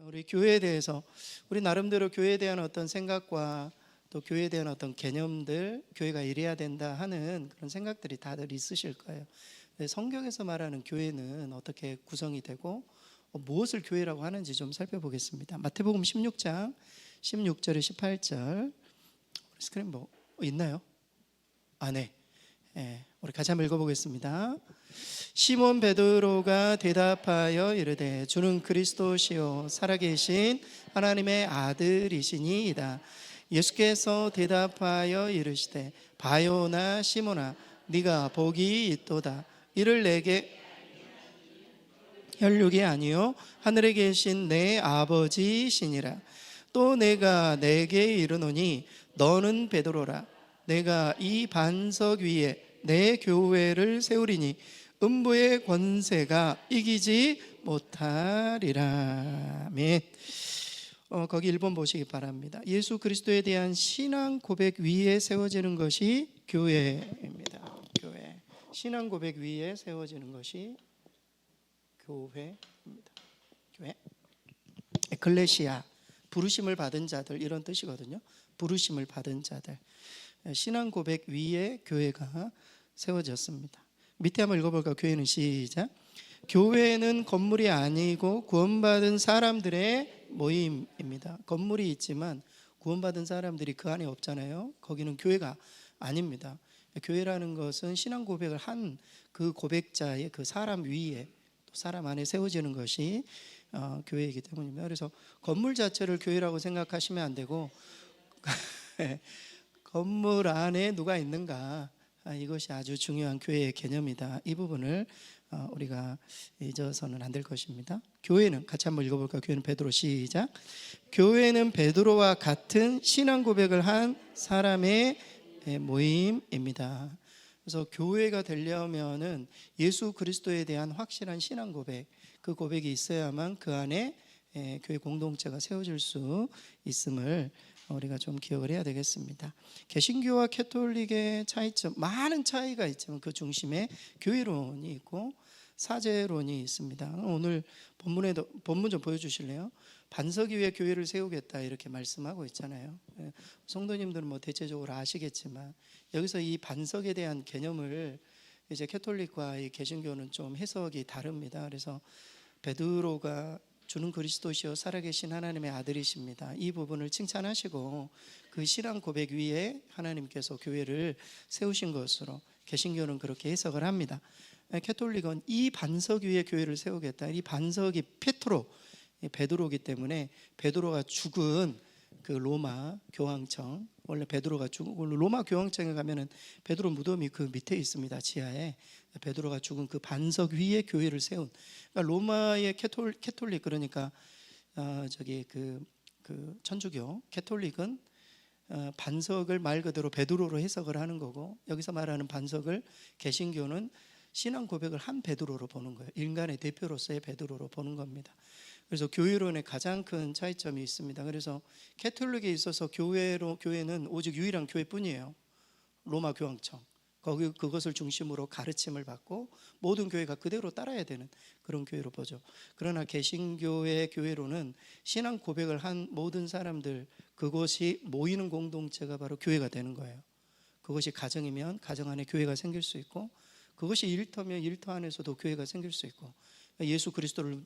우리 교회에 대해서 우리 나름대로 교회에 대한 어떤 생각과 또 교회에 대한 어떤 개념들, 교회가 이래야 된다 하는 그런 생각들이 다들 있으실 거예요. 성경에서 말하는 교회는 어떻게 구성이 되고 무엇을 교회라고 하는지 좀 살펴보겠습니다. 마태복음 16장 16절에 18절 스크린 뭐 있나요? 네. 우리 같이 한번 읽어보겠습니다. 시몬 베드로가 대답하여 이르되 주는 그리스도시요 살아계신 하나님의 아들이시니이다. 예수께서 대답하여 이르시되 바요나 시몬아 네가 복이 있도다. 이를 내게 혈육이 아니요 하늘에 계신 내 아버지시니라. 또 내가 내게 이르노니 너는 베드로라. 내가 이 반석 위에 내 교회를 세우리니 음부의 권세가 이기지 못하리라. 아멘. 거기 1번 보시기 바랍니다. 예수 그리스도에 대한 신앙 고백 위에 세워지는 것이 교회입니다. 교회. 신앙 고백 위에 세워지는 것이 교회입니다. 교회. 에클레시아, 부르심을 받은 자들, 이런 뜻이거든요. 부르심을 받은 자들. 신앙 고백 위에 교회가 세워졌습니다. 밑에 한번 읽어볼까요? 교회는 시작. 교회는 건물이 아니고 구원받은 사람들의 모임입니다. 건물이 있지만 구원받은 사람들이 그 안에 없잖아요. 거기는 교회가 아닙니다. 교회라는 것은 신앙 고백을 한 그 고백자의 그 사람 위에 또 사람 안에 세워지는 것이 교회이기 때문입니다. 그래서 건물 자체를 교회라고 생각하시면 안 되고 건물 안에 누가 있는가, 이것이 아주 중요한 교회의 개념이다. 이 부분을 우리가 잊어서는 안 될 것입니다. 교회는 같이 한번 읽어볼까요? 교회는 베드로 시작. 교회는 베드로와 같은 신앙 고백을 한 사람의 모임입니다. 그래서 교회가 되려면은 예수 그리스도에 대한 확실한 신앙 고백, 그 고백이 있어야만 그 안에 교회 공동체가 세워질 수 있음을 우리가 좀 기억을 해야 되겠습니다. 개신교와 캐톨릭의 차이점, 많은 차이가 있지만 그 중심에 교회론이 있고 사제론이 있습니다. 오늘 본문 좀 보여주실래요? 반석 위에 교회를 세우겠다 이렇게 말씀하고 있잖아요. 성도님들은 뭐 대체적으로 아시겠지만 여기서 이 반석에 대한 개념을 이제 캐톨릭과 이 개신교는 좀 해석이 다릅니다. 그래서 베드로가 주는 그리스도시요 살아계신 하나님의 아들이십니다. 이 부분을 칭찬하시고 그 신앙 고백 위에 하나님께서 교회를 세우신 것으로 개신교는 그렇게 해석을 합니다. 캐톨릭은 이 반석 위에 교회를 세우겠다. 이 반석이 베드로이기 때문에 베드로가 죽은 그 로마 교황청, 원래 베드로가 죽은 로마 교황청에 가면은 베드로 무덤이 그 밑에 있습니다. 지하에. 베드로가 죽은 그 반석 위에 교회를 세운, 그러니까 로마의 캐톨릭, 그러니까 그 천주교 캐톨릭은 반석을 말 그대로 베드로로 해석을 하는 거고, 여기서 말하는 반석을 개신교는 신앙 고백을 한 베드로로 보는 거예요. 인간의 대표로서의 베드로로 보는 겁니다. 그래서 교회론의 가장 큰 차이점이 있습니다. 그래서 캐톨릭에 있어서 교회는 오직 유일한 교회뿐이에요. 로마 교황청. 그것을 중심으로 가르침을 받고 모든 교회가 그대로 따라야 되는 그런 교회로 보죠. 그러나 개신교의 교회로는 신앙 고백을 한 모든 사람들, 그것이 모이는 공동체가 바로 교회가 되는 거예요. 그것이 가정이면 가정 안에 교회가 생길 수 있고, 그것이 일터면 일터 안에서도 교회가 생길 수 있고, 예수 그리스도를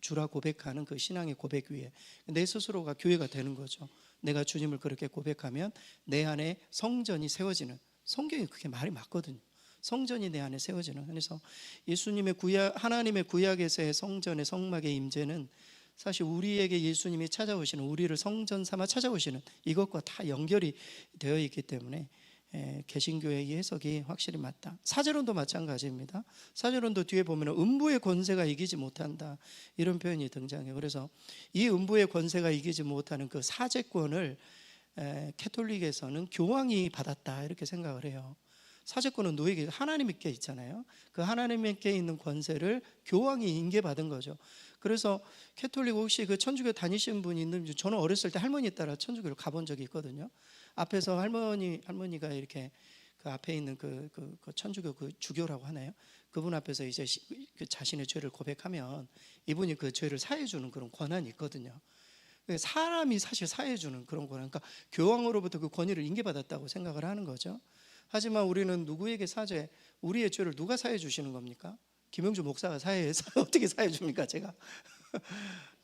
주라 고백하는 그 신앙의 고백 위에 내 스스로가 교회가 되는 거죠. 내가 주님을 그렇게 고백하면 내 안에 성전이 세워지는, 성경이 그렇게 말이 맞거든요. 성전이 내 안에 세워지는. 그래서 예수님의 하나님의 구약에서의 성전의 성막의 임재는 사실 우리에게 예수님이 찾아오시는, 우리를 성전 삼아 찾아오시는 이것과 다 연결이 되어 있기 때문에 개신교의 이 해석이 확실히 맞다. 사제론도 마찬가지입니다. 사제론도 뒤에 보면 음부의 권세가 이기지 못한다 이런 표현이 등장해요. 그래서 이 음부의 권세가 이기지 못하는 그 사제권을 캐톨릭에서는 교황이 받았다 이렇게 생각을 해요. 사제권은 누구에게? 하나님께 있잖아요. 그 하나님께 있는 권세를 교황이 인계받은 거죠. 그래서 캐톨릭 혹시 그 천주교 다니시는 분이 있는지, 저는 어렸을 때 할머니 따라 천주교를 가본 적이 있거든요. 앞에서 할머니가 이렇게 그 앞에 있는 그 천주교 그 주교라고 하나요? 그분 앞에서 이제 그 자신의 죄를 고백하면 이분이 그 죄를 사해 주는 그런 권한이 있거든요. 사람이 사실 사해 주는 그런 권한, 그러니까 교황으로부터 그 권위를 인계받았다고 생각을 하는 거죠. 하지만 우리는 누구에게 우리의 죄를 누가 사해 주시는 겁니까? 김영주 목사가 어떻게 사해 줍니까? 제가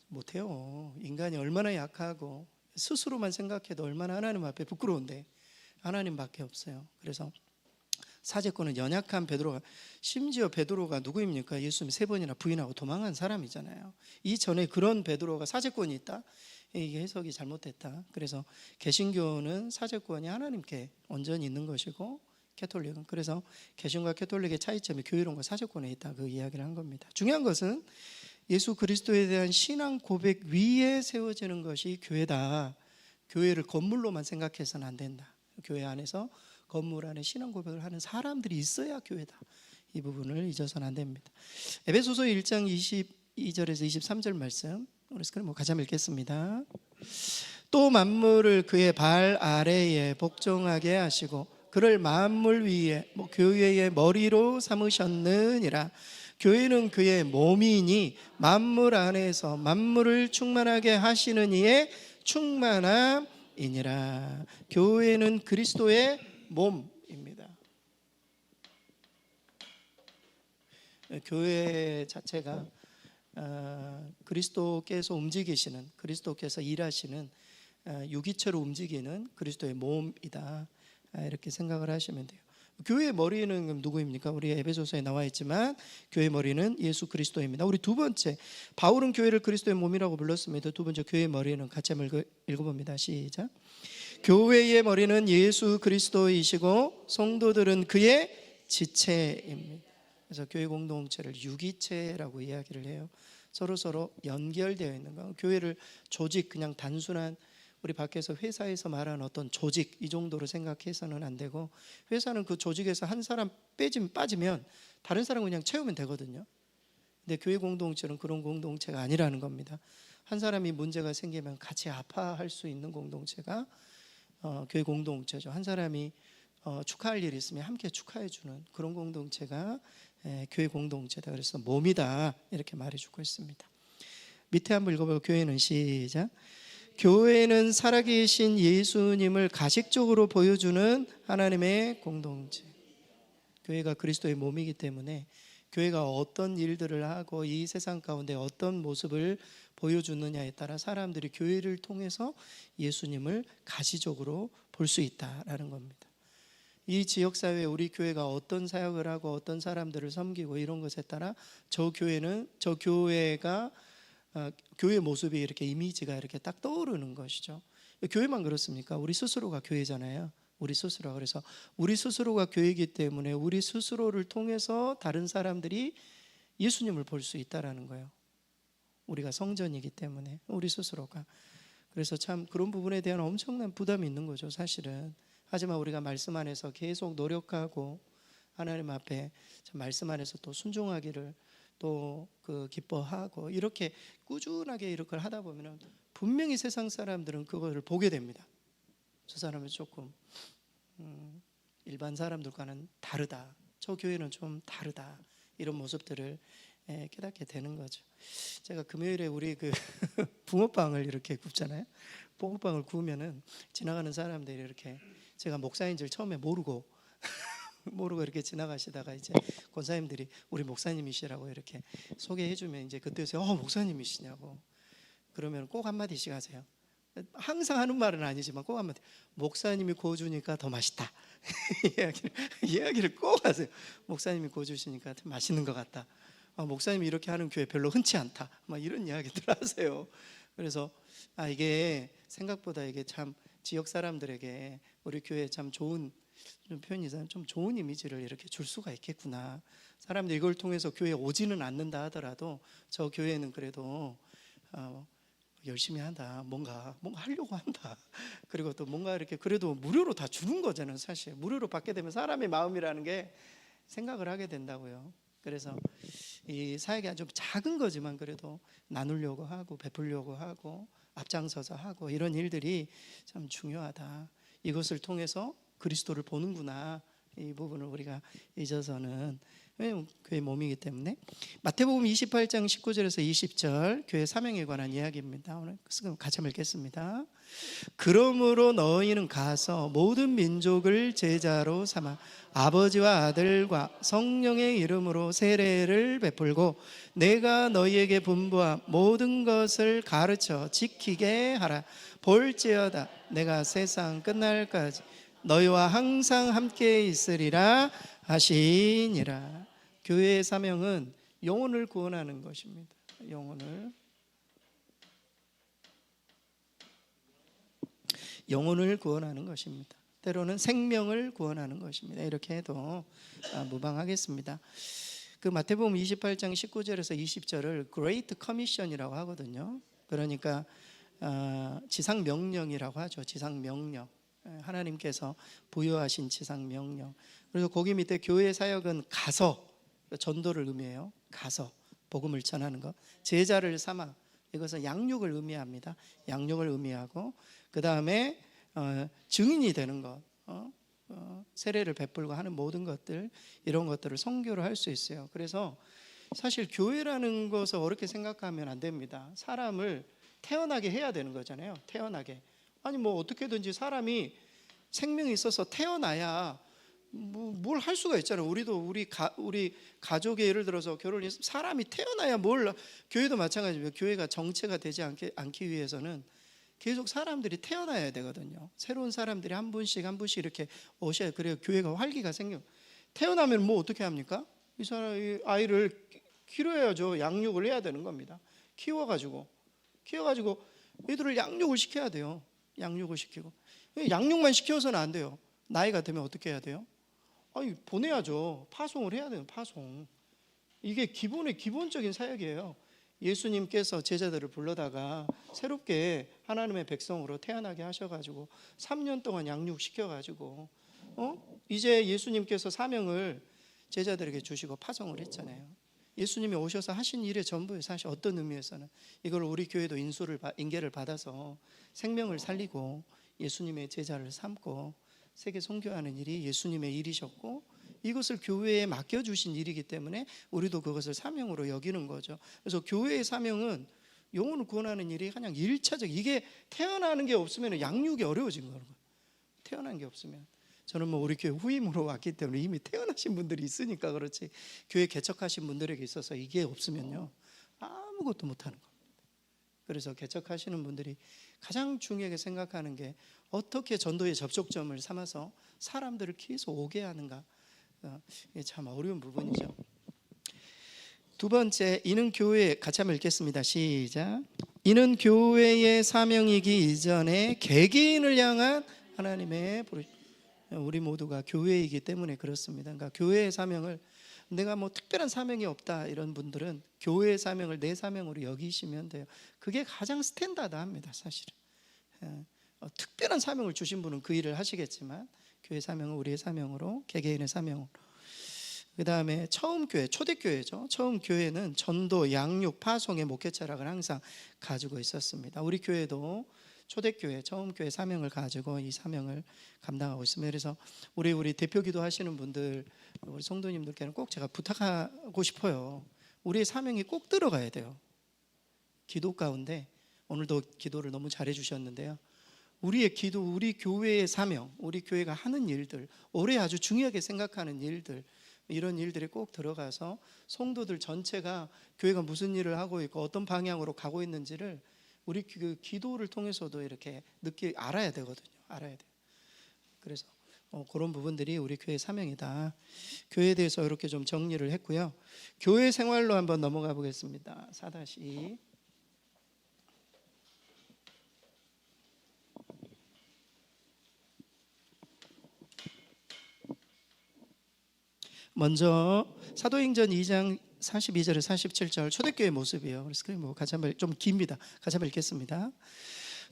못해요. 인간이 얼마나 약하고 스스로만 생각해도 얼마나 하나님 앞에 부끄러운데 하나님밖에 없어요. 그래서 사제권은 연약한 베드로가, 심지어 베드로가 누구입니까? 예수님 3번이나 부인하고 도망한 사람이잖아요. 이전에 그런 베드로가 사제권이 있다? 이게 해석이 잘못됐다. 그래서 개신교는 사제권이 하나님께 온전히 있는 것이고, 캐톨릭은, 그래서 개신과 캐톨릭의 차이점이 교회론과 사제권에 있다, 그 이야기를 한 겁니다. 중요한 것은 예수 그리스도에 대한 신앙 고백 위에 세워지는 것이 교회다. 교회를 건물로만 생각해서는 안 된다. 교회 안에서 건물 안에 신앙 고백을 하는 사람들이 있어야 교회다. 이 부분을 잊어서는 안 됩니다. 에베소서 1장 22절에서 23절 말씀, 우리 스크린 같이 한번 읽겠습니다. 또 만물을 그의 발 아래에 복종하게 하시고 그를 만물 위에 교회의 머리로 삼으셨느니라. 교회는 그의 몸이니 만물 안에서 만물을 충만하게 하시는 이의 충만함이니라. 교회는 그리스도의 몸입니다. 교회 자체가 그리스도께서 움직이시는, 그리스도께서 일하시는 유기체로 움직이는 그리스도의 몸이다, 이렇게 생각을 하시면 돼요. 교회의 머리는 누구입니까? 우리 에베소서에 나와 있지만 교회의 머리는 예수 그리스도입니다. 우리 두 번째, 바울은 교회를 그리스도의 몸이라고 불렀습니다. 두 번째, 교회의 머리는 같이 한번 읽어봅니다. 시작. 교회의 머리는 예수 그리스도이시고 성도들은 그의 지체입니다. 그래서 교회 공동체를 유기체라고 이야기를 해요. 서로 연결되어 있는 거. 교회를 조직, 그냥 단순한 우리 밖에서 회사에서 말하는 어떤 조직, 이 정도로 생각해서는 안 되고, 회사는 그 조직에서 한 사람 빠지면 다른 사람 그냥 채우면 되거든요. 근데 교회 공동체는 그런 공동체가 아니라는 겁니다. 한 사람이 문제가 생기면 같이 아파할 수 있는 공동체가 교회 공동체죠. 한 사람이 축하할 일이 있으면 함께 축하해 주는 그런 공동체가 교회 공동체다. 그래서 몸이다, 이렇게 말해주고 있습니다. 밑에 한번 읽어봐요. 교회는, 시작. 교회는 살아계신 예수님을 가식적으로 보여주는 하나님의 공동체. 교회가 그리스도의 몸이기 때문에 교회가 어떤 일들을 하고 이 세상 가운데 어떤 모습을 보여주느냐에 따라 사람들이 교회를 통해서 예수님을 가시적으로 볼 수 있다라는 겁니다. 이 지역사회에 우리 교회가 어떤 사역을 하고 어떤 사람들을 섬기고 이런 것에 따라 저 교회가 교회 모습이 이렇게 이미지가 이렇게 딱 떠오르는 것이죠. 교회만 그렇습니까? 우리 스스로가 교회잖아요. 우리 스스로. 그래서 우리 스스로가 교회이기 때문에 우리 스스로를 통해서 다른 사람들이 예수님을 볼 수 있다라는 거예요. 우리가 성전이기 때문에 우리 스스로가. 그래서 참 그런 부분에 대한 엄청난 부담이 있는 거죠, 사실은. 하지만 우리가 말씀 안에서 계속 노력하고 하나님 앞에 말씀 안에서 또 순종하기를 또 기뻐하고 이렇게 꾸준하게 이렇게 하다 보면 분명히 세상 사람들은 그거를 보게 됩니다. 저 사람은 조금 일반 사람들과는 다르다, 저 교회는 좀 다르다, 이런 모습들을 깨닫게 되는 거죠. 제가 금요일에 우리 붕어빵을 이렇게 굽잖아요. 붕어빵을 구우면은 지나가는 사람들이 이렇게, 제가 목사인 줄 처음에 모르고 이렇게 지나가시다가 이제 권사님들이 우리 목사님이시라고 이렇게 소개해주면 이제 그때서 목사님이시냐고 그러면 꼭 한마디씩 하세요. 항상 하는 말은 아니지만 꼭 한마디, 목사님이 구워주니까 더 맛있다. 이야기를 꼭 하세요. 목사님이 구워주시니까 맛있는 것 같다. 목사님이 이렇게 하는 교회 별로 흔치 않다, 막 이런 이야기들 하세요. 그래서 이게 생각보다 이게 참 지역 사람들에게 우리 교회 참 좋은 표현이잖아요. 좀 좋은 이미지를 이렇게 줄 수가 있겠구나. 사람들이 이걸 통해서 교회에 오지는 않는다 하더라도 저 교회는 그래도 열심히 한다, 뭔가 하려고 한다. 그리고 또 뭔가 이렇게 그래도 무료로 다 주는 거잖아요. 사실 무료로 받게 되면 사람의 마음이라는 게 생각을 하게 된다고요. 그래서 이 사역이 좀 작은 거지만 그래도 나누려고 하고 베풀려고 하고 앞장서서 하고 이런 일들이 참 중요하다. 이것을 통해서 그리스도를 보는구나, 이 부분을 우리가 잊어서는 왜냐면 교회 몸이기 때문에. 마태복음 28장 19절에서 20절 교회 사명에 관한 이야기입니다. 오늘 같이 한번 읽겠습니다. 그러므로 너희는 가서 모든 민족을 제자로 삼아 아버지와 아들과 성령의 이름으로 세례를 베풀고 내가 너희에게 분부한 모든 것을 가르쳐 지키게 하라. 볼지어다 내가 세상 끝날까지 너희와 항상 함께 있으리라 하시니라. 교회의 사명은 영혼을 구원하는 것입니다. 영혼을 구원하는 것입니다. 때로는 생명을 구원하는 것입니다. 이렇게 해도 무방하겠습니다. 그 마태복음 28장 19절에서 20절을 Great Commission이라고 하거든요. 그러니까 지상명령이라고 하죠. 지상명령, 하나님께서 부여하신 지상명령. 그래서 거기 밑에 교회 사역은 가서, 전도를 의미해요. 가서 복음을 전하는 것. 제자를 삼아, 이것은 양육을 의미합니다. 양육을 의미하고, 그 다음에 증인이 되는 것, 세례를 베풀고 하는 모든 것들, 이런 것들을 선교를 할 수 있어요. 그래서 사실 교회라는 것을 어렵게 생각하면 안 됩니다. 사람을 태어나게 해야 되는 거잖아요. 태어나게. 아니 뭐 어떻게든지 사람이 생명이 있어서 태어나야 뭘 할 수가 있잖아요. 우리 가족의 예를 들어서 결혼해서 사람이 태어나야 교회도 마찬가지입니다. 교회가 정체가 되지 않기 위해서는 계속 사람들이 태어나야 되거든요. 새로운 사람들이 한 분씩 이렇게 오셔야, 그래야 교회가 활기가 생겨. 태어나면 뭐 어떻게 합니까? 이 아이를 기르어야죠. 양육을 해야 되는 겁니다. 키워가지고 애들을 양육을 시켜야 돼요. 양육을 시키고, 양육만 시켜서는 안 돼요. 나이가 되면 어떻게 해야 돼요? 아니 보내야죠. 파송을 해야 돼요. 파송. 이게 기본적인 사역이에요. 예수님께서 제자들을 불러다가 새롭게 하나님의 백성으로 태어나게 하셔가지고 3년 동안 양육시켜가지고 이제 예수님께서 사명을 제자들에게 주시고 파송을 했잖아요. 예수님이 오셔서 하신 일의 전부에 사실 어떤 의미에서는 이걸 우리 교회도 인계를 받아서 생명을 살리고 예수님의 제자를 삼고 세계 선교하는 일이 예수님의 일이셨고, 이것을 교회에 맡겨주신 일이기 때문에 우리도 그것을 사명으로 여기는 거죠. 그래서 교회의 사명은 영혼을 구원하는 일이 그냥 1차적, 이게 태어나는 게 없으면 양육이 어려워진 거예요. 태어난 게 없으면. 저는 뭐 우리 교회 후임으로 왔기 때문에 이미 태어나신 분들이 있으니까 그렇지, 교회 개척하신 분들에게 있어서 이게 없으면요 아무것도 못하는 겁니다. 그래서 개척하시는 분들이 가장 중요하게 생각하는 게 어떻게 전도의 접촉점을 삼아서 사람들을 계속 오게 하는가. 이게 참 어려운 부분이죠. 두 번째, 이는 교회, 같이 한번 읽겠습니다. 시작. 이는 교회의 사명이기 이전에 개개인을 향한 하나님의 우리 모두가 교회이기 때문에 그렇습니다. 그러니까 교회의 사명을, 내가 뭐 특별한 사명이 없다 이런 분들은 교회의 사명을 내 사명으로 여기시면 돼요. 그게 가장 스탠다드합니다. 사실은 특별한 사명을 주신 분은 그 일을 하시겠지만 교회 사명은 우리의 사명으로, 개개인의 사명으로. 그 다음에 처음 교회, 초대교회죠. 처음 교회는 전도, 양육, 파송의 목회 철학을 항상 가지고 있었습니다. 우리 교회도 초대교회, 처음 교회 사명을 가지고 이 사명을 감당하고 있습니다. 그래서 우리 대표 기도하시는 분들, 우리 성도님들께는 꼭 제가 부탁하고 싶어요. 우리의 사명이 꼭 들어가야 돼요. 기도 가운데, 오늘도 기도를 너무 잘해 주셨는데요, 우리의 기도, 우리 교회의 사명, 우리 교회가 하는 일들, 올해 아주 중요하게 생각하는 일들, 이런 일들이 꼭 들어가서 성도들 전체가 교회가 무슨 일을 하고 있고 어떤 방향으로 가고 있는지를 우리 그 기도를 통해서도 이렇게 알아야 되거든요. 알아야 돼요. 그래서 그런 부분들이 우리 교회의 사명이다. 교회에 대해서 이렇게 좀 정리를 했고요. 교회 생활로 한번 넘어가 보겠습니다. 4-2. 먼저 사도행전 2장 42절에 47절 초대교회 모습이에요. 그래서 뭐 같이 한번, 좀 깁니다. 같이 한번 읽겠습니다.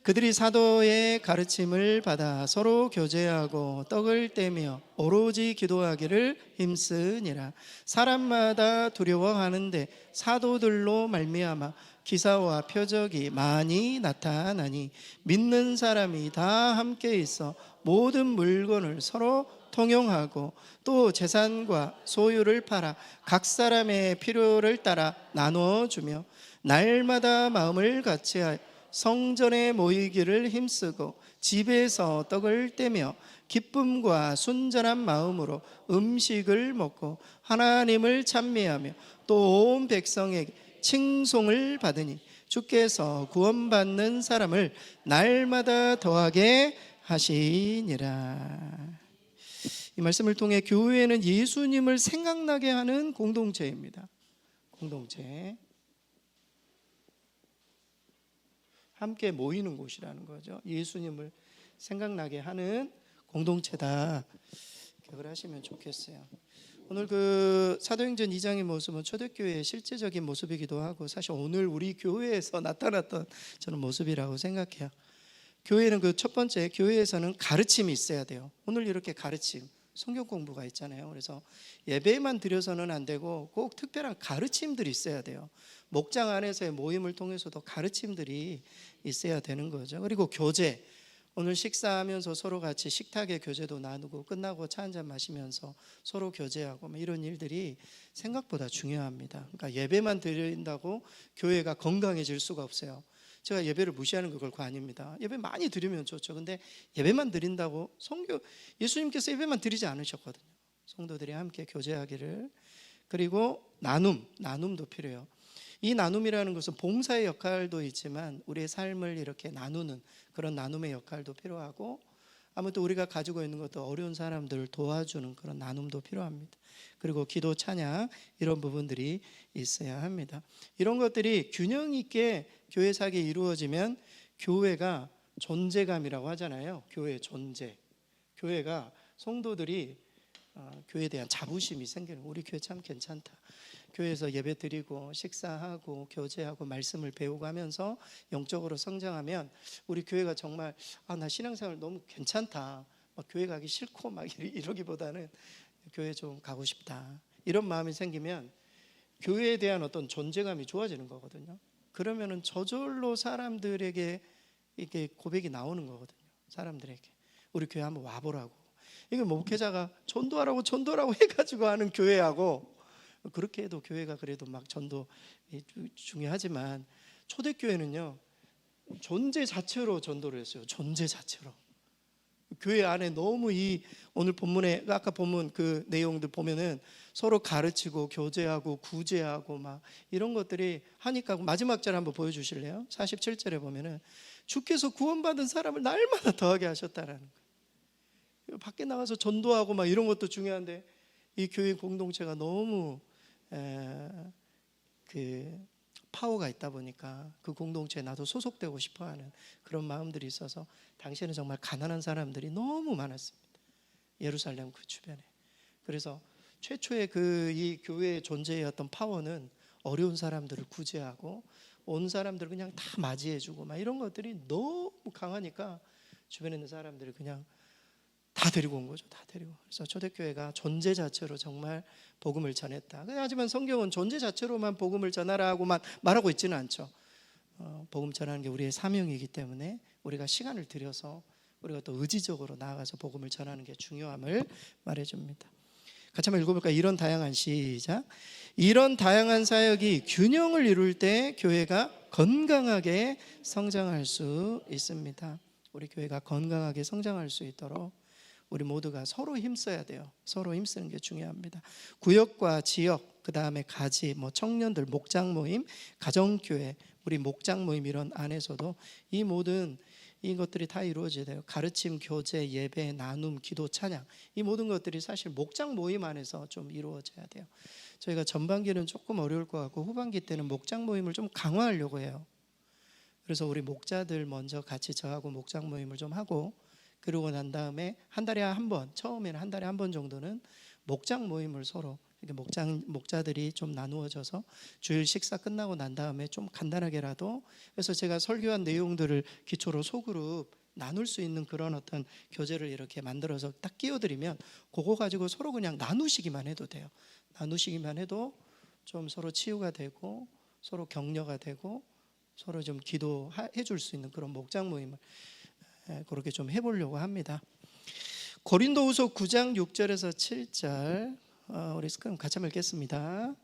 그들이 사도의 가르침을 받아 서로 교제하고 떡을 떼며 오로지 기도하기를 힘쓰니라. 사람마다 두려워하는데 사도들로 말미암아 기사와 표적이 많이 나타나니 믿는 사람이 다 함께 있어 모든 물건을 서로 통용하고 또 재산과 소유를 팔아 각 사람의 필요를 따라 나누어 주며 날마다 마음을 같이하여 성전에 모이기를 힘쓰고 집에서 떡을 떼며 기쁨과 순전한 마음으로 음식을 먹고 하나님을 찬미하며 또 온 백성에게 칭송을 받으니 주께서 구원받는 사람을 날마다 더하게 하시니라. 이 말씀을 통해 교회는 예수님을 생각나게 하는 공동체입니다. 공동체, 함께 모이는 곳이라는 거죠. 예수님을 생각나게 하는 공동체다, 기억을 하시면 좋겠어요. 오늘 그 사도행전 2장의 모습은 초대교회의 실제적인 모습이기도 하고 사실 오늘 우리 교회에서 나타났던 저는 모습이라고 생각해요. 교회는 그 첫 번째, 교회에서는 가르침이 있어야 돼요. 오늘 이렇게 가르침, 성경 공부가 있잖아요. 그래서 예배만 드려서는 안 되고 꼭 특별한 가르침들이 있어야 돼요. 목장 안에서의 모임을 통해서도 가르침들이 있어야 되는 거죠. 그리고 교제, 오늘 식사하면서 서로 같이 식탁의 교제도 나누고 끝나고 차 한잔 마시면서 서로 교제하고 이런 일들이 생각보다 중요합니다. 그러니까 예배만 드린다고 교회가 건강해질 수가 없어요. 제가 예배를 무시하는 거 결코 아닙니다. 예배 많이 드리면 좋죠. 근데 예배만 드린다고 예수님께서 예배만 드리지 않으셨거든요. 성도들이 함께 교제하기를. 그리고 나눔도 필요해요. 이 나눔이라는 것은 봉사의 역할도 있지만 우리의 삶을 이렇게 나누는 그런 나눔의 역할도 필요하고, 아무튼 우리가 가지고 있는 것도 어려운 사람들을 도와주는 그런 나눔도 필요합니다. 그리고 기도, 찬양, 이런 부분들이 있어야 합니다. 이런 것들이 균형 있게 교회 사역이 이루어지면 교회가 존재감이라고 하잖아요. 교회 존재, 교회가 성도들이 교회에 대한 자부심이 생기는, 우리 교회 참 괜찮다, 교회에서 예배 드리고 식사하고 교제하고 말씀을 배우고 하면서 영적으로 성장하면 우리 교회가 정말 나 신앙생활 너무 괜찮다, 교회 가기 싫고 이러기보다는 교회 좀 가고 싶다, 이런 마음이 생기면 교회에 대한 어떤 존재감이 좋아지는 거거든요. 그러면은 저절로 사람들에게 이렇게 고백이 나오는 거거든요. 사람들에게 우리 교회 한번 와보라고. 이거 목회자가 전도라고 해가지고 하는 교회하고, 그렇게 해도 교회가 그래도 막 전도 중요하지만 초대교회는요 존재 자체로 전도를 했어요. 존재 자체로. 교회 안에 너무 오늘 본문에 아까 본문 그 내용들 보면은 서로 가르치고 교제하고 구제하고 이런 것들이 하니까, 마지막 절 한번 보여주실래요? 47절에 보면은 주께서 구원받은 사람을 날마다 더하게 하셨다라는 거예요. 밖에 나가서 전도하고 이런 것도 중요한데 이 교회 공동체가 너무 그 파워가 있다 보니까 그 공동체에 나도 소속되고 싶어하는 그런 마음들이 있어서 당시에는 정말 가난한 사람들이 너무 많았습니다. 예루살렘 그 주변에. 그래서 최초의 이 교회의 존재의 어떤 파워는 어려운 사람들을 구제하고 온 사람들을 그냥 다 맞이해주고 이런 것들이 너무 강하니까 주변에 있는 사람들이 그냥 다 데리고 온 거죠. 다 데리고. 그래서 초대교회가 존재 자체로 정말 복음을 전했다. 하지만 성경은 존재 자체로만 복음을 전하라고만 말하고 있지는 않죠. 복음 전하는 게 우리의 사명이기 때문에 우리가 시간을 들여서 우리가 또 의지적으로 나아가서 복음을 전하는 게 중요함을 말해줍니다. 같이 한번 읽어볼까요? 이런 다양한 사역이 균형을 이룰 때 교회가 건강하게 성장할 수 있습니다. 우리 교회가 건강하게 성장할 수 있도록 우리 모두가 서로 힘써야 돼요. 서로 힘쓰는 게 중요합니다. 구역과 지역, 그 다음에 가지, 청년들, 목장 모임, 가정교회, 우리 목장 모임 이런 안에서도 이 모든 이것들이 다 이루어져야 돼요. 가르침, 교제, 예배, 나눔, 기도, 찬양, 이 모든 것들이 사실 목장 모임 안에서 좀 이루어져야 돼요. 저희가 전반기는 조금 어려울 것 같고 후반기 때는 목장 모임을 좀 강화하려고 해요. 그래서 우리 목자들 먼저 같이 저하고 목장 모임을 좀 하고, 그러고 난 다음에 한 달에 한 번, 처음에는 한 달에 한 번 정도는 목장 모임을 서로 이렇게 목자들이 좀 나누어져서 주일 식사 끝나고 난 다음에 좀 간단하게라도, 그래서 제가 설교한 내용들을 기초로 소그룹 나눌 수 있는 그런 어떤 교재를 이렇게 만들어서 딱 끼워드리면 그거 가지고 서로 그냥 나누시기만 해도 돼요. 나누시기만 해도 좀 서로 치유가 되고 서로 격려가 되고 서로 좀 기도해 줄 수 있는 그런 목장 모임을 그렇게 좀 해보려고 합니다. 고린도후서 9장 6절에서 7절 우리 스크림 같이 한번 읽겠습니다.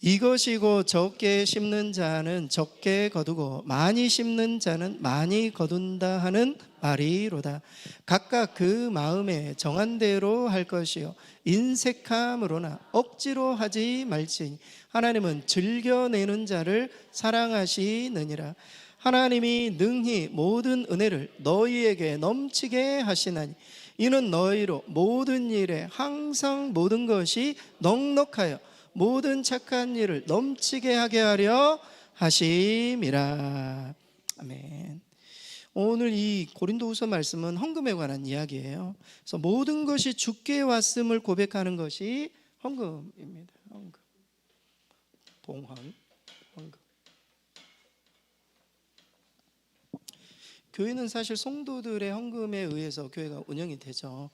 이것이고 적게 심는 자는 적게 거두고 많이 심는 자는 많이 거둔다 하는 말이로다. 각각 그 마음에 정한 대로 할 것이요 인색함으로나 억지로 하지 말지니 하나님은 즐겨내는 자를 사랑하시느니라. 하나님이 능히 모든 은혜를 너희에게 넘치게 하시나니 이는 너희로 모든 일에 항상 모든 것이 넉넉하여 모든 착한 일을 넘치게 하게 하려 하심이라. 아멘. 오늘 이 고린도후서 말씀은 헌금에 관한 이야기예요. 그래서 모든 것이 주께 왔음을 고백하는 것이 헌금입니다. 헌금, 봉헌, 헌금. 교회는 사실 성도들의 헌금에 의해서 교회가 운영이 되죠.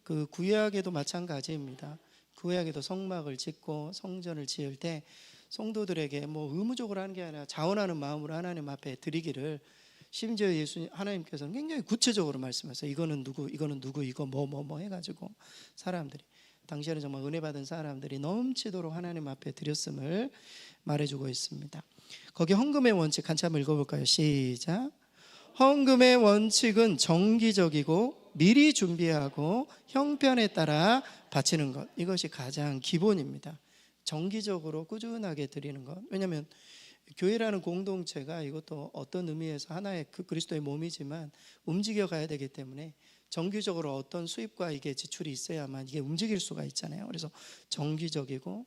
그 구약에도 마찬가지입니다. 구약에도 성막을 짓고 성전을 지을 때 성도들에게 뭐 의무적으로 하는 게 아니라 자원하는 마음으로 하나님 앞에 드리기를, 심지어 예수님 하나님께서는 굉장히 구체적으로 말씀하세요. 이거는 누구, 이거는 누구, 이거 뭐 해가지고 사람들이, 당시에는 정말 은혜 받은 사람들이 넘치도록 하나님 앞에 드렸음을 말해주고 있습니다. 거기 헌금의 원칙 한참 읽어볼까요? 시작. 헌금의 원칙은 정기적이고 미리 준비하고 형편에 따라 바치는 것, 이것이 가장 기본입니다. 정기적으로 꾸준하게 드리는 것. 왜냐하면 교회라는 공동체가 이것도 어떤 의미에서 하나의 그 그리스도의 몸이지만 움직여 가야 되기 때문에 정기적으로 어떤 수입과 이게 지출이 있어야만 이게 움직일 수가 있잖아요. 그래서 정기적이고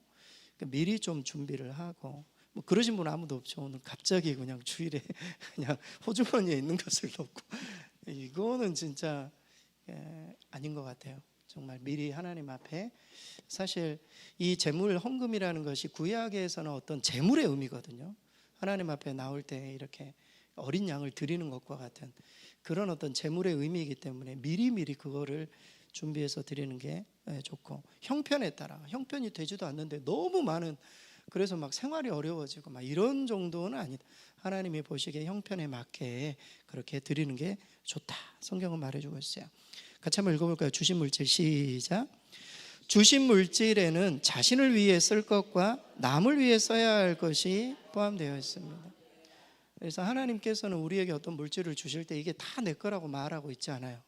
미리 좀 준비를 하고, 뭐 그러신 분 아무도 없죠. 오늘 갑자기 그냥 주일에 그냥 호주머니에 있는 것을 넣고, 이거는 진짜 아닌 것 같아요. 정말 미리 하나님 앞에, 사실 이 제물 헌금이라는 것이 구약에서는 어떤 제물의 의미거든요. 하나님 앞에 나올 때 이렇게 어린 양을 드리는 것과 같은 그런 어떤 제물의 의미이기 때문에 미리 그거를 준비해서 드리는 게 좋고, 형편에 따라, 형편이 되지도 않는데 너무 많은, 그래서 막 생활이 어려워지고 막 이런 정도는 아니다. 하나님이 보시기에 형편에 맞게 그렇게 드리는 게 좋다. 성경은 말해주고 있어요. 같이 한번 읽어볼까요? 주신 물질 시작. 주신 물질에는 자신을 위해 쓸 것과 남을 위해 써야 할 것이 포함되어 있습니다. 그래서 하나님께서는 우리에게 어떤 물질을 주실 때 이게 다 내 거라고 말하고 있지 않아요.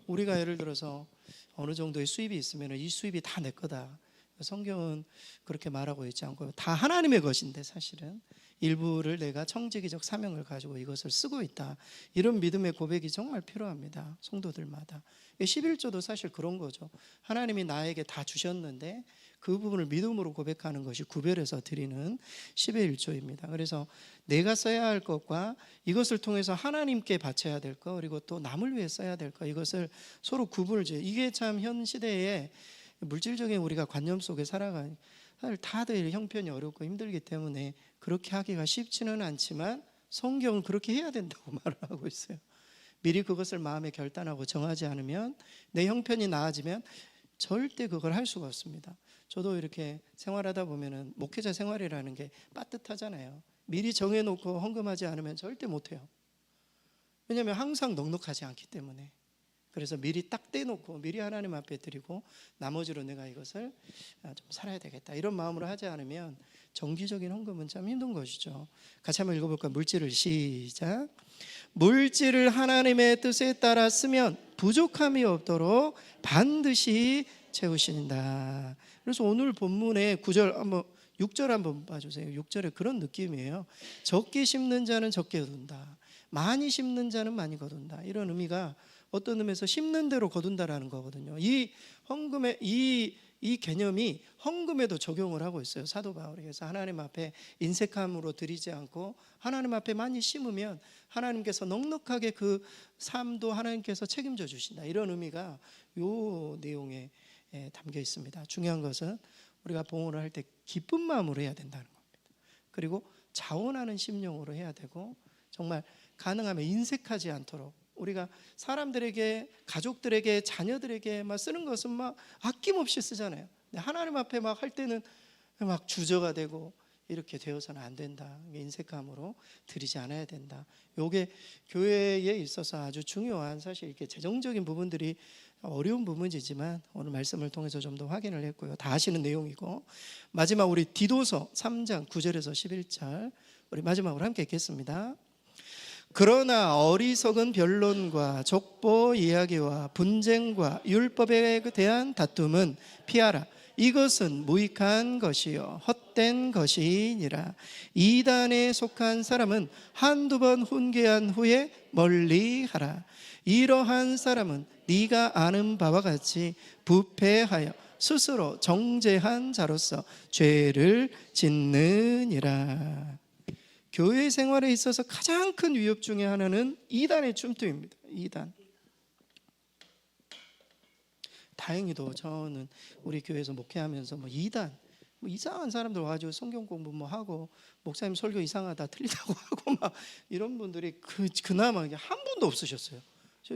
우리가 예를 들어서 어느 정도의 수입이 있으면 이 수입이 다 내 거다, 성경은 그렇게 말하고 있지 않고 다 하나님의 것인데 사실은 일부를 내가 청지기적 사명을 가지고 이것을 쓰고 있다, 이런 믿음의 고백이 정말 필요합니다. 성도들마다. 11조도 사실 그런 거죠. 하나님이 나에게 다 주셨는데 그 부분을 믿음으로 고백하는 것이 구별해서 드리는 10의 1조입니다. 그래서 내가 써야 할 것과 이것을 통해서 하나님께 바쳐야 될 것, 그리고 또 남을 위해 써야 될 것, 이것을 서로 구분을 지어요. 이게 참 현 시대에 물질적인 우리가 관념 속에 살아가는, 사실 다들 형편이 어렵고 힘들기 때문에 그렇게 하기가 쉽지는 않지만 성경은 그렇게 해야 된다고 말을 하고 있어요. 미리 그것을 마음에 결단하고 정하지 않으면, 내 형편이 나아지면 절대 그걸 할 수가 없습니다. 저도 이렇게 생활하다 보면은 목회자 생활이라는 게 빠듯하잖아요. 미리 정해놓고 헌금하지 않으면 절대 못해요. 왜냐하면 항상 넉넉하지 않기 때문에. 그래서 미리 딱 떼놓고 미리 하나님 앞에 드리고 나머지로 내가 이것을 좀 살아야 되겠다, 이런 마음으로 하지 않으면 정기적인 헌금은 참 힘든 것이죠. 같이 한번 읽어볼까요? 물질을 시작. 물질을 하나님의 뜻에 따라 쓰면 부족함이 없도록 반드시 채우신다. 그래서 오늘 본문의 9절 한번 6절 한번 봐주세요. 6절에 그런 느낌이에요. 적게 심는 자는 적게 거둔다, 많이 심는 자는 많이 거둔다. 이런 의미가 어떤 의미에서 심는 대로 거둔다라는 거거든요. 이 헌금의 이 개념이 헌금에도 적용을 하고 있어요. 사도 바울이. 그래서 하나님 앞에 인색함으로 드리지 않고 하나님 앞에 많이 심으면 하나님께서 넉넉하게 그 삶도 하나님께서 책임져 주신다, 이런 의미가 이 내용에 담겨 있습니다. 중요한 것은 우리가 봉헌을 할 때 기쁜 마음으로 해야 된다는 겁니다. 그리고 자원하는 심령으로 해야 되고, 정말 가능하면 인색하지 않도록, 우리가 사람들에게, 가족들에게, 자녀들에게 막 쓰는 것은 막 아낌없이 쓰잖아요. 하나님 앞에 막 할 때는 막 주저가 되고 이렇게 되어서는 안 된다. 인색함으로 드리지 않아야 된다. 요게 교회에 있어서 아주 중요한, 사실 이렇게 재정적인 부분들이 어려운 부분이지만 오늘 말씀을 통해서 좀 더 확인을 했고요. 다 아시는 내용이고, 마지막 우리 디도서 3장 9절에서 11절 우리 마지막으로 함께 읽겠습니다. 그러나 어리석은 변론과 족보 이야기와 분쟁과 율법에 대한 다툼은 피하라. 이것은 무익한 것이요 헛된 것이니라. 이단에 속한 사람은 한두 번 훈계한 후에 멀리하라. 이러한 사람은 네가 아는 바와 같이 부패하여 스스로 정죄한 자로서 죄를 짓느니라. 교회 생활에 있어서 가장 큰 위협 중에 하나는 이단의 침투입니다. 이단. 다행히도 저는 우리 교회에서 목회하면서 이단, 이상한 사람들 와가지고 성경 공부 하고 목사님 설교 이상하다 틀리다고 하고 이런 분들이 그나마 한 분도 없으셨어요.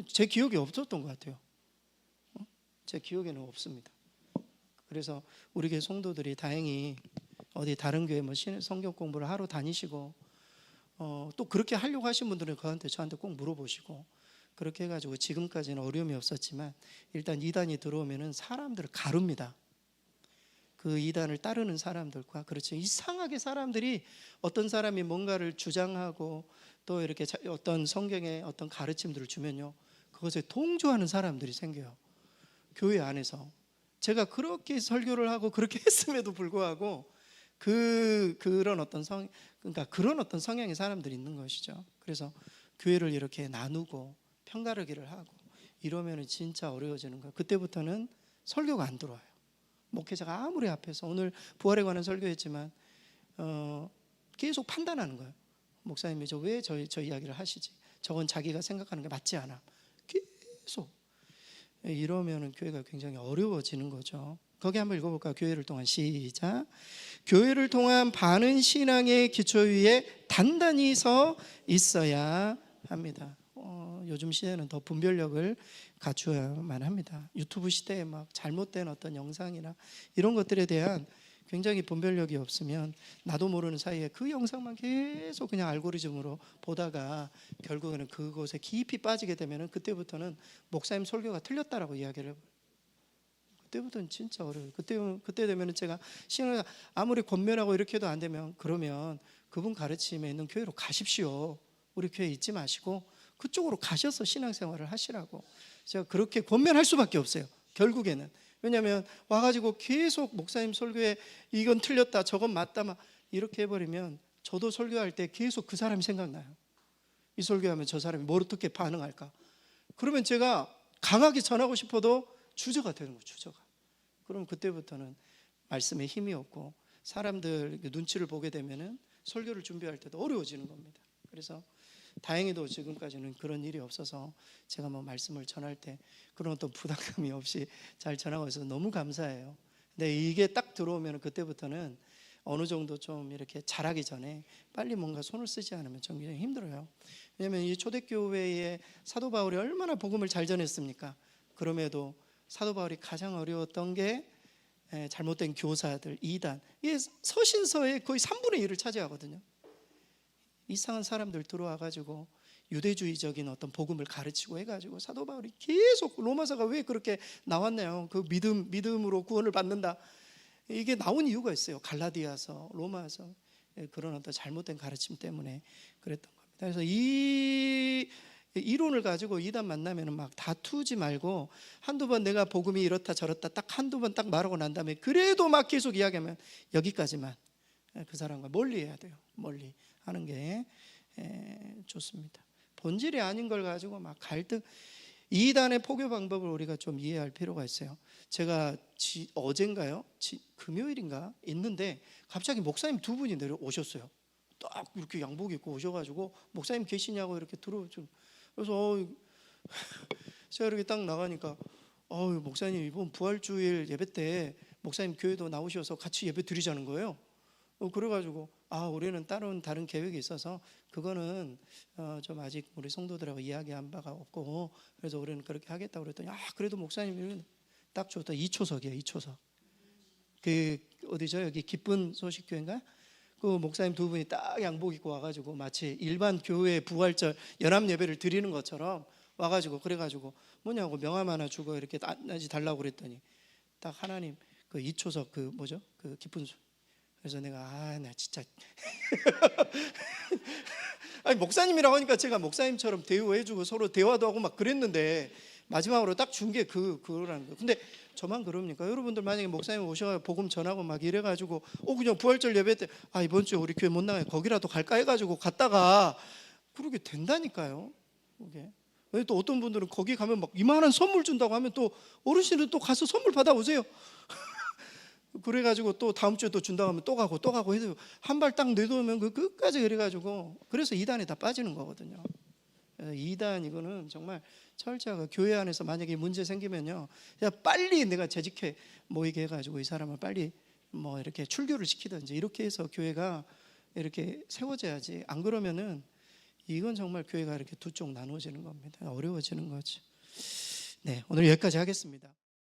제 기억에 없었던 것 같아요. 제 기억에는 없습니다. 그래서 우리 교회 성도들이 다행히 어디 다른 교회 성경 공부를 하러 다니시고 또 그렇게 하려고 하신 분들은 저한테 꼭 물어보시고 그렇게 해가지고 지금까지는 어려움이 없었지만, 일단 이단이 들어오면은 사람들을 가릅니다. 그 이단을 따르는 사람들과, 그렇죠, 이상하게 사람들이 어떤 사람이 뭔가를 주장하고 또 이렇게 어떤 성경의 어떤 가르침들을 주면요, 그것에 동조하는 사람들이 생겨요. 교회 안에서 제가 그렇게 설교를 하고 그렇게 했음에도 불구하고 그런 어떤 성향의 사람들이 있는 것이죠. 그래서 교회를 이렇게 나누고 편가르기를 하고 이러면 진짜 어려워지는 거예요. 그때부터는 설교가 안 들어와요. 목회자가 아무리 앞에서 오늘 부활에 관한 설교했지만 계속 판단하는 거예요. 목사님이 왜 저 이야기를 하시지? 저건 자기가 생각하는 게 맞지 않아. 계속 이러면 교회가 굉장히 어려워지는 거죠. 거기 한번 읽어볼까요? 교회를 통한, 시작. 교회를 통한 바른 신앙의 기초 위에 단단히 서 있어야 합니다. 요즘 시대는 더 분별력을 갖추어야만 합니다. 유튜브 시대에 잘못된 어떤 영상이나 이런 것들에 대한 굉장히 분별력이 없으면 나도 모르는 사이에 그 영상만 계속 그냥 알고리즘으로 보다가 결국에는 그곳에 깊이 빠지게 되면 그때부터는 목사님 설교가 틀렸다라고 이야기를 해요. 그때부터는 진짜 어려워요. 그때 되면 제가 신앙을 아무리 권면하고 이렇게 해도 안 되면, 그러면 그분 가르침에 있는 교회로 가십시오. 우리 교회 있지 마시고 그쪽으로 가셔서 신앙생활을 하시라고 제가 그렇게 권면할 수밖에 없어요. 결국에는. 왜냐하면 와가지고 계속 목사님 설교에 이건 틀렸다 저건 맞다 이렇게 해버리면 저도 설교할 때 계속 그 사람이 생각나요. 이 설교하면 저 사람이 뭘 어떻게 반응할까. 그러면 제가 강하게 전하고 싶어도 주저가 되는 거예요. 주저가. 그럼 그때부터는 말씀에 힘이 없고 사람들 눈치를 보게 되면은 설교를 준비할 때도 어려워지는 겁니다. 그래서 다행히도 지금까지는 그런 일이 없어서 제가 말씀을 전할 때 그런 어떤 부담감이 없이 잘 전하고 있어서 너무 감사해요. 근데 이게 딱 들어오면 그때부터는 어느 정도 좀 이렇게 잘하기 전에 빨리 뭔가 손을 쓰지 않으면 좀 굉장히 힘들어요. 왜냐하면 이 초대교회에 사도 바울이 얼마나 복음을 잘 전했습니까? 그럼에도 사도 바울이 가장 어려웠던 게 잘못된 교사들, 이단. 이게 서신서의 거의 3분의 1을 차지하거든요. 이상한 사람들 들어와가지고 유대주의적인 어떤 복음을 가르치고 해가지고 사도 바울이 계속 로마서가 왜 그렇게 나왔나요? 그 믿음으로 구원을 받는다. 이게 나온 이유가 있어요. 갈라디아서, 로마서, 그런 어떤 잘못된 가르침 때문에 그랬던 겁니다. 그래서 이 이론을 가지고 이단 만나면 다투지 말고 한두 번 내가 복음이 이렇다 저렇다 딱 한두 번 딱 말하고 난 다음에 그래도 계속 이야기하면 여기까지만 그 사람과 멀리 해야 돼요. 멀리 하는 게 좋습니다. 본질이 아닌 걸 가지고 갈등, 이단의 포교 방법을 우리가 좀 이해할 필요가 있어요. 제가 어젠가요? 금요일인가 있는데 갑자기 목사님 두 분이 내려오셨어요. 딱 이렇게 양복 입고 오셔가지고 목사님 계시냐고 이렇게 들어오죠. 그래서 제가 이렇게 딱 나가니까 목사님 이번 부활주일 예배 때 목사님 교회도 나오셔서 같이 예배 드리자는 거예요. 그래가지고 우리는 다른 계획이 있어서 그거는 좀 아직 우리 성도들하고 이야기한 바가 없고 그래서 우리는 그렇게 하겠다고 그랬더니 그래도 목사님 딱 좋다. 2초석이에요. 2초석. 그 어디죠? 여기 기쁜 소식교회인가? 그 목사님 두 분이 딱 양복 입고 와가지고 마치 일반 교회 부활절 연합 예배를 드리는 것처럼 와가지고 그래가지고 뭐냐고 명함 하나 주고 이렇게 낱낱이 달라고 그랬더니 딱 하나님 그 이초석 그 뭐죠 그 깊은 수. 그래서 내가 나 진짜 아니 목사님이라고 하니까 제가 목사님처럼 대우해주고 서로 대화도 하고 막 그랬는데 마지막으로 딱 준 게 그거라는 거예요. 근데 저만 그럽니까? 여러분들 만약에 목사님 오셔서 복음 전하고 막 이래가지고 그냥 부활절 예배 때 이번 주에 우리 교회 못 나가요 거기라도 갈까 해가지고 갔다가 그러게 된다니까요. 그게 또 어떤 분들은 거기 가면 막 이만한 선물 준다고 하면 또 어르신은 또 가서 선물 받아오세요. 그래가지고 또 다음 주에 또 준다고 하면 또 가고 해서 한 발 딱 내놓으면 그 끝까지 그래가지고 그래서 이단에 다 빠지는 거거든요. 이단 이거는 정말 철저하게 교회 안에서 만약에 문제 생기면요, 그냥 빨리 내가 재직해 모이게 해가지고 이 사람을 빨리 뭐 이렇게 출교를 시키든지 이렇게 해서 교회가 이렇게 세워져야지. 안 그러면은 이건 정말 교회가 이렇게 두 쪽 나누어지는 겁니다. 어려워지는 거죠. 네, 오늘 여기까지 하겠습니다.